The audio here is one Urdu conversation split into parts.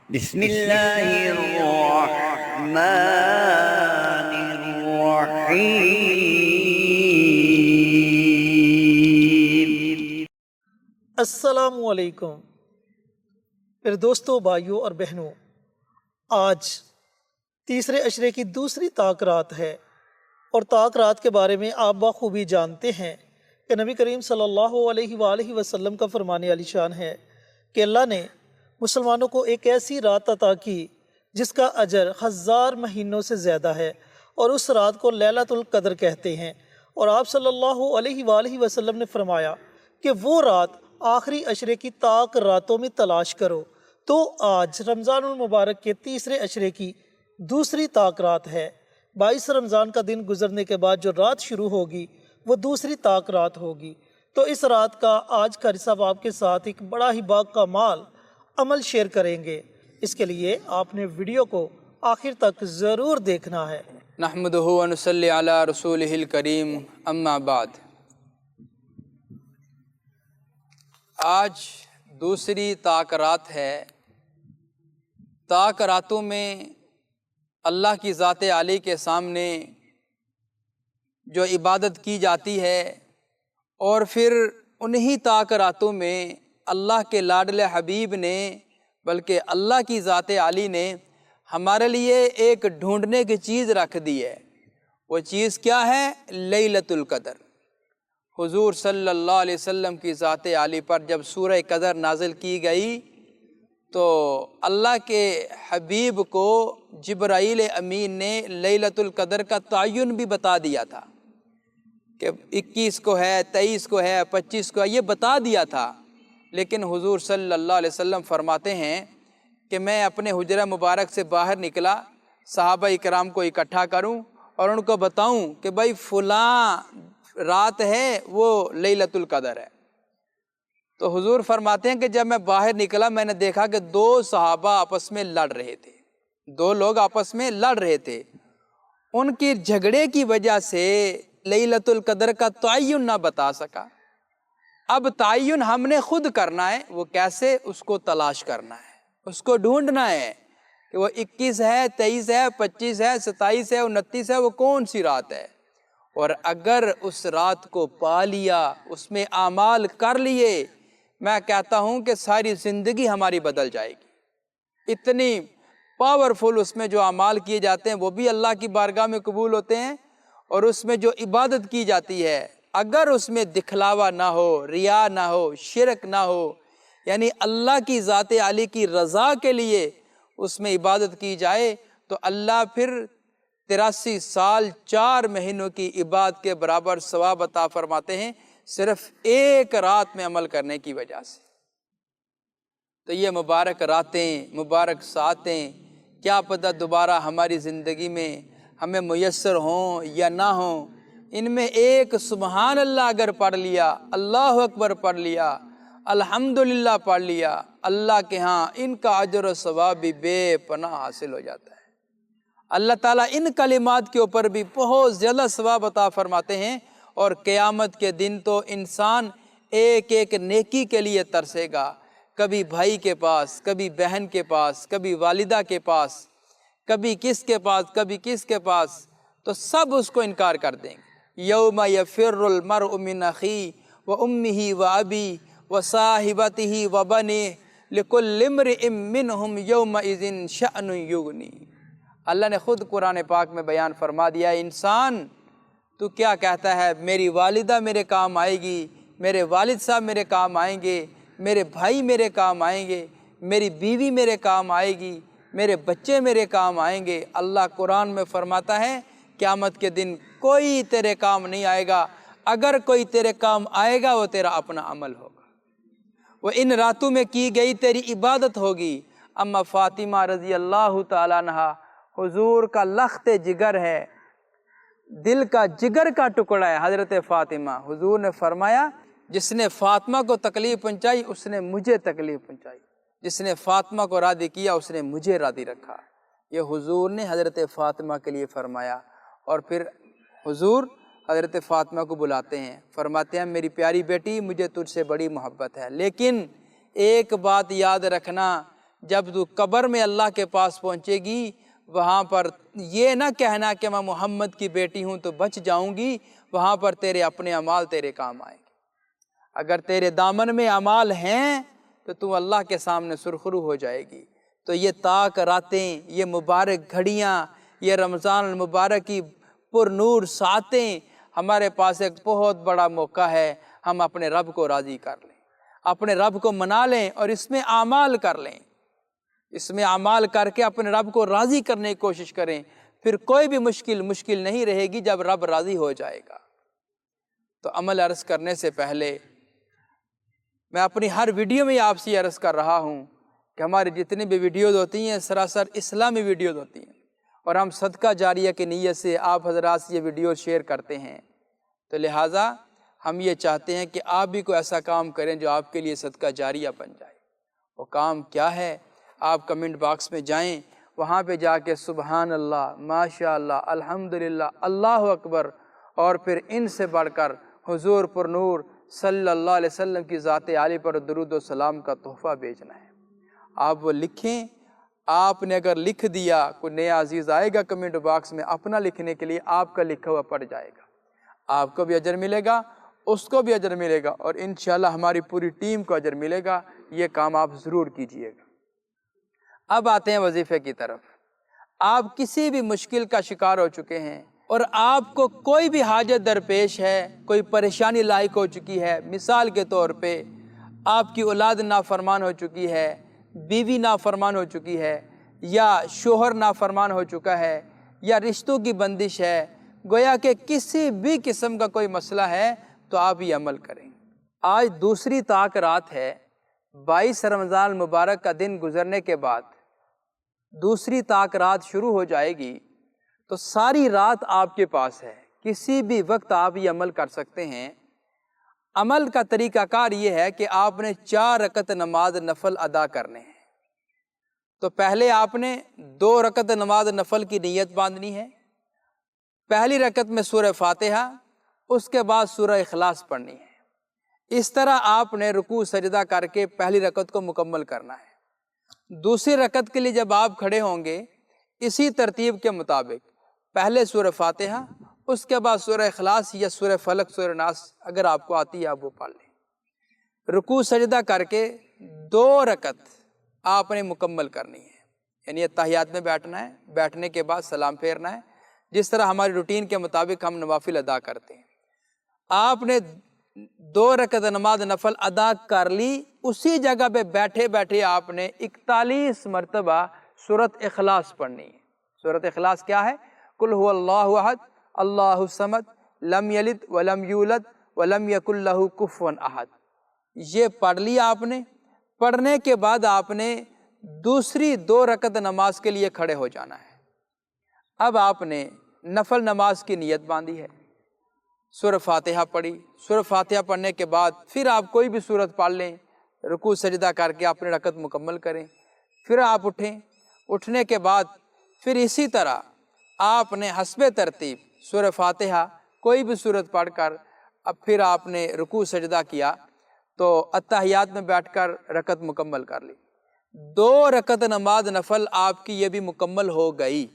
بسم اللہ الرحمن الرحیم۔ السلام علیکم میرے دوستوں، بھائیوں اور بہنوں، آج تیسرے عشرے کی دوسری طاق رات ہے، اور طاق رات کے بارے میں آپ بخوبی جانتے ہیں کہ نبی کریم صلی اللہ علیہ وآلہ وسلم کا فرمان عالی شان ہے کہ اللہ نے مسلمانوں کو ایک ایسی رات عطا کی جس کا اجر 1000 مہینوں سے زیادہ ہے، اور اس رات کو لیلۃ القدر کہتے ہیں۔ اور آپ صلی اللہ علیہ وآلہ وسلم نے فرمایا کہ وہ رات آخری عشرے کی طاق راتوں میں تلاش کرو۔ تو آج رمضان المبارک کے تیسرے عشرے کی دوسری طاق رات ہے۔ 22 رمضان کا دن گزرنے کے بعد جو رات شروع ہوگی وہ دوسری طاق رات ہوگی۔ تو اس رات کا آج کا رسالہ آپ کے ساتھ ایک بڑا ہی باکمال عمل شیئر کریں گے۔ اس کے لیے آپ نے ویڈیو کو آخر تک ضرور دیکھنا ہے۔ نحمدہ و نصلی علی رسولہ الکریم، اما بعد۔ آج دوسری طاق رات ہے۔ طاق راتوں میں اللہ کی ذات عالی کے سامنے جو عبادت کی جاتی ہے، اور پھر انہی طاق راتوں میں اللہ کے لاڈلے حبیب نے، بلکہ اللہ کی ذات عالی نے ہمارے لیے ایک ڈھونڈنے کی چیز رکھ دی ہے۔ وہ چیز کیا ہے؟ لیلۃ القدر۔ حضور صلی اللہ علیہ وسلم کی ذات عالی پر جب سورہ قدر نازل کی گئی تو اللہ کے حبیب کو جبرائیل امین نے لیلۃ القدر کا تعین بھی بتا دیا تھا کہ 21 کو ہے، 23 کو ہے، 25 کو ہے، یہ بتا دیا تھا۔ لیکن حضور صلی اللہ علیہ وسلم فرماتے ہیں کہ میں اپنے حجرہ مبارک سے باہر نکلا، صحابہ اکرام کو اکٹھا کروں اور ان کو بتاؤں کہ بھائی فلاں رات ہے، وہ لیلۃ القدر ہے۔ تو حضور فرماتے ہیں کہ جب میں باہر نکلا میں نے دیکھا کہ 2 صحابہ آپس میں لڑ رہے تھے، 2 لوگ آپس میں لڑ رہے تھے۔ ان کی جھگڑے کی وجہ سے لیلۃ القدر کا تعین نہ بتا سکا۔ اب تعین ہم نے خود کرنا ہے۔ وہ کیسے؟ اس کو تلاش کرنا ہے، اس کو ڈھونڈنا ہے کہ وہ 21 ہے، 23 ہے، 25 ہے، 27 ہے، 29 ہے، وہ کون سی رات ہے۔ اور اگر اس رات کو پا لیا، اس میں اعمال کر لیے، میں کہتا ہوں کہ ساری زندگی ہماری بدل جائے گی۔ اتنی پاورفل اس میں جو اعمال کیے جاتے ہیں وہ بھی اللہ کی بارگاہ میں قبول ہوتے ہیں، اور اس میں جو عبادت کی جاتی ہے اگر اس میں دکھلاوا نہ ہو، ریا نہ ہو، شرک نہ ہو، یعنی اللہ کی ذات عالی کی رضا کے لیے اس میں عبادت کی جائے، تو اللہ پھر 83 سال 4 مہینوں کی عبادت کے برابر ثواب عطا فرماتے ہیں، صرف ایک رات میں عمل کرنے کی وجہ سے۔ تو یہ مبارک راتیں، مبارک ساعتیں کیا پتہ دوبارہ ہماری زندگی میں ہمیں میسر ہوں یا نہ ہوں۔ ان میں ایک سبحان اللہ اگر پڑھ لیا، اللہ اکبر پڑھ لیا، الحمدللہ پڑھ لیا، اللہ کے ہاں ان کا اجر و ثواب بھی بے پناہ حاصل ہو جاتا ہے۔ اللہ تعالیٰ ان کلمات کے اوپر بھی بہت زیادہ ثواب عطا فرماتے ہیں، اور قیامت کے دن تو انسان ایک ایک نیکی کے لیے ترسے گا، کبھی بھائی کے پاس، کبھی بہن کے پاس، کبھی والدہ کے پاس، کبھی کس کے پاس، کبھی کس کے پاس، تو سب اس کو انکار کر دیں گے۔ یوم یفر المرء من اخیہ وامہ وابیہ وصاحبتہ وبنیہ لکل امرئ منہم یومئذ شأن یغنیہ۔ اللہ نے خود قرآن پاک میں بیان فرما دیا ہے، انسان تو کیا کہتا ہے؟ میری والدہ میرے کام آئے گی، میرے والد صاحب میرے کام آئیں گے، میرے بھائی میرے کام آئیں گے، میری بیوی میرے کام آئے گی، میرے بچے میرے کام آئیں گے۔ اللہ قرآن میں فرماتا ہے قیامت کے دن کوئی تیرے کام نہیں آئے گا، اگر کوئی تیرے کام آئے گا وہ تیرا اپنا عمل ہوگا، وہ ان راتوں میں کی گئی تیری عبادت ہوگی۔ اما فاطمہ رضی اللہ تعالیٰ عنہا حضور کا لخت جگر ہے، دل کا جگر کا ٹکڑا ہے حضرت فاطمہ۔ حضور نے فرمایا جس نے فاطمہ کو تکلیف پہنچائی اس نے مجھے تکلیف پہنچائی، جس نے فاطمہ کو راضی کیا اس نے مجھے راضی رکھا۔ یہ حضور نے حضرت فاطمہ کے لیے فرمایا، اور پھر حضور حضرت فاطمہ کو بلاتے ہیں، فرماتے ہیں میری پیاری بیٹی مجھے تجھ سے بڑی محبت ہے، لیکن ایک بات یاد رکھنا، جب تو قبر میں اللہ کے پاس پہنچے گی وہاں پر یہ نہ کہنا کہ میں محمد کی بیٹی ہوں تو بچ جاؤں گی، وہاں پر تیرے اپنے اعمال تیرے کام آئیں گے۔ اگر تیرے دامن میں اعمال ہیں تو تو اللہ کے سامنے سرخرو ہو جائے گی۔ تو یہ طاق راتیں، یہ مبارک گھڑیاں، یہ رمضان المبارک کی پر نور ساعتیں، ہمارے پاس ایک بہت بڑا موقع ہے، ہم اپنے رب کو راضی کر لیں، اپنے رب کو منا لیں اور اس میں اعمال کر لیں، اس میں اعمال کر کے اپنے رب کو راضی کرنے کی کوشش کریں، پھر کوئی بھی مشکل نہیں رہے گی جب رب راضی ہو جائے گا۔ تو عمل عرض کرنے سے پہلے میں اپنی ہر ویڈیو میں آپ سے یہ عرض کر رہا ہوں کہ ہماری جتنی بھی ویڈیوز ہوتی ہیں سراسر اسلامی ویڈیوز ہوتی ہیں، اور ہم صدقہ جاریہ کی نیت سے آپ حضرات سے یہ ویڈیو شیئر کرتے ہیں، تو لہٰذا ہم یہ چاہتے ہیں کہ آپ بھی کوئی ایسا کام کریں جو آپ کے لیے صدقہ جاریہ بن جائے۔ وہ کام کیا ہے؟ آپ کمنٹ باکس میں جائیں، وہاں پہ جا کے سبحان اللہ، ماشاء اللہ، الحمدللہ، اللہ اکبر، اور پھر ان سے بڑھ کر حضور پر نور صلی اللہ علیہ وسلم کی ذات عالی پر درود و سلام کا تحفہ بھیجنا ہے۔ آپ وہ لکھیں، آپ نے اگر لکھ دیا، کوئی نیا عزیز آئے گا کمنٹ باکس میں اپنا لکھنے کے لیے، آپ کا لکھا ہوا پڑھ جائے گا، آپ کو بھی اجر ملے گا، اس کو بھی اجر ملے گا، اور انشاءاللہ ہماری پوری ٹیم کو اجر ملے گا۔ یہ کام آپ ضرور کیجئے گا۔ اب آتے ہیں وظیفے کی طرف۔ آپ کسی بھی مشکل کا شکار ہو چکے ہیں اور آپ کو کوئی بھی حاجت درپیش ہے، کوئی پریشانی لاحق ہو چکی ہے، مثال کے طور پہ آپ کی اولاد نافرمان ہو چکی ہے، بیوی نافرمان ہو چکی ہے، یا شوہر نافرمان ہو چکا ہے، یا رشتوں کی بندش ہے، گویا کہ کسی بھی قسم کا کوئی مسئلہ ہے تو آپ یہ عمل کریں۔ آج دوسری طاق رات ہے، 22 رمضان المبارک کا دن گزرنے کے بعد دوسری طاق رات شروع ہو جائے گی، تو ساری رات آپ کے پاس ہے، کسی بھی وقت آپ یہ عمل کر سکتے ہیں۔ عمل کا طریقہ کار یہ ہے کہ آپ نے 4 رکعت نماز نفل ادا کرنے ہیں۔ تو پہلے آپ نے 2 رکعت نماز نفل کی نیت باندھنی ہے۔ پہلی رکعت میں سورہ فاتحہ، اس کے بعد سورہ اخلاص پڑھنی ہے۔ اس طرح آپ نے رکوع سجدہ کر کے پہلی رکعت کو مکمل کرنا ہے۔ دوسری رکعت کے لیے جب آپ کھڑے ہوں گے، اسی ترتیب کے مطابق پہلے سورہ فاتحہ، اس کے بعد سورہ اخلاص یا سورہ فلق، سورہ ناس اگر آپ کو آتی ہے آپ وہ پڑھ لیں۔ رکوع سجدہ کر کے 2 رکعت آپ نے مکمل کرنی ہے، یعنی اتحیات میں بیٹھنا ہے، بیٹھنے کے بعد سلام پھیرنا ہے، جس طرح ہماری روٹین کے مطابق ہم نوافل ادا کرتے ہیں۔ آپ نے 2 رکعت نماز نفل ادا کر لی، اسی جگہ پہ بیٹھے بیٹھے آپ نے 41 مرتبہ سورۃ اخلاص پڑھنی ہے۔ سورۃ اخلاص کیا ہے؟ قل هو اللہ احد اللہ الصمد لم یلد ولم یولد ولم یکن لہ کفوا احد۔ یہ پڑھ لیا آپ نے۔ پڑھنے کے بعد آپ نے دوسری 2 رکعت نماز کے لیے کھڑے ہو جانا ہے۔ اب آپ نے نفل نماز کی نیت باندھی ہے، سورہ فاتحہ پڑھی، سورہ فاتحہ پڑھنے کے بعد پھر آپ کوئی بھی سورت پڑھ لیں، رکوع سجدہ کر کے اپنے رکعت مکمل کریں، پھر آپ اٹھیں، اٹھنے کے بعد پھر اسی طرح آپ نے حسب ترتیب سورہ فاتحہ کوئی بھی سورت پڑھ کر اب پھر آپ نے رکوع سجدہ کیا، تو اتحیات میں بیٹھ کر رکعت مکمل کر لی۔ 2 رکعت نماز نفل آپ کی یہ بھی مکمل ہو گئی۔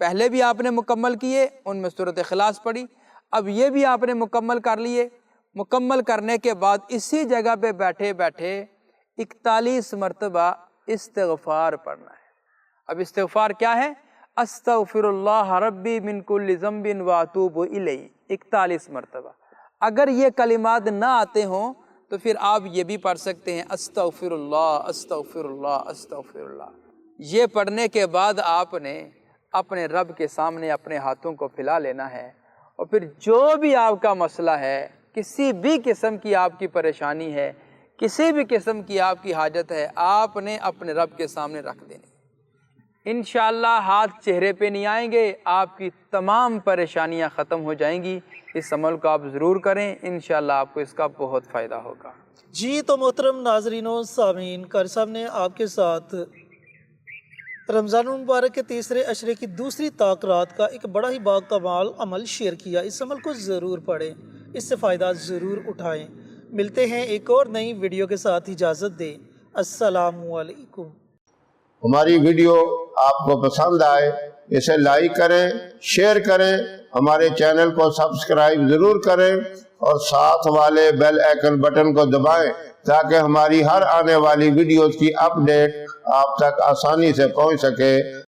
پہلے بھی آپ نے مکمل کیے، ان میں سورۃ اخلاص پڑھی، اب یہ بھی آپ نے مکمل کر لیے۔ مکمل کرنے کے بعد اسی جگہ پہ بیٹھے بیٹھے 41 مرتبہ استغفار پڑھنا ہے۔ اب استغفار کیا ہے؟ استغفر اللہ ربی من کل ذنب واتوب الیہ، 41 مرتبہ۔ اگر یہ کلمات نہ آتے ہوں تو پھر آپ یہ بھی پڑھ سکتے ہیں استغفر اللہ استغفر اللہ استغفر اللہ۔ یہ پڑھنے کے بعد آپ نے اپنے رب کے سامنے اپنے ہاتھوں کو پھیلا لینا ہے، اور پھر جو بھی آپ کا مسئلہ ہے، کسی بھی قسم کی آپ کی پریشانی ہے، کسی بھی قسم کی آپ کی حاجت ہے، آپ نے اپنے رب کے سامنے رکھ دینی۔ انشاءاللہ ہاتھ چہرے پہ نہیں آئیں گے، آپ کی تمام پریشانیاں ختم ہو جائیں گی۔ اس عمل کو آپ ضرور کریں، انشاءاللہ آپ کو اس کا بہت فائدہ ہوگا۔ جی تو محترم ناظرین و سامعین، قاری صاحب نے آپ کے ساتھ رمضان المبارک کے تیسرے عشرے کی دوسری طاق رات کا ایک بڑا ہی باکمال عمل شیئر کیا۔ اس عمل کو ضرور پڑھیں، اس سے فائدہ ضرور اٹھائیں۔ ملتے ہیں ایک اور نئی ویڈیو کے ساتھ، اجازت دیں۔ السلام علیکم۔ ہماری ویڈیو آپ کو پسند آئے اسے لائک کریں، شیئر کریں، ہمارے چینل کو سبسکرائب ضرور کریں اور ساتھ والے بیل آئیکن بٹن کو دبائیں تاکہ ہماری ہر آنے والی ویڈیوز کی اپڈیٹ آپ تک آسانی سے پہنچ سکے۔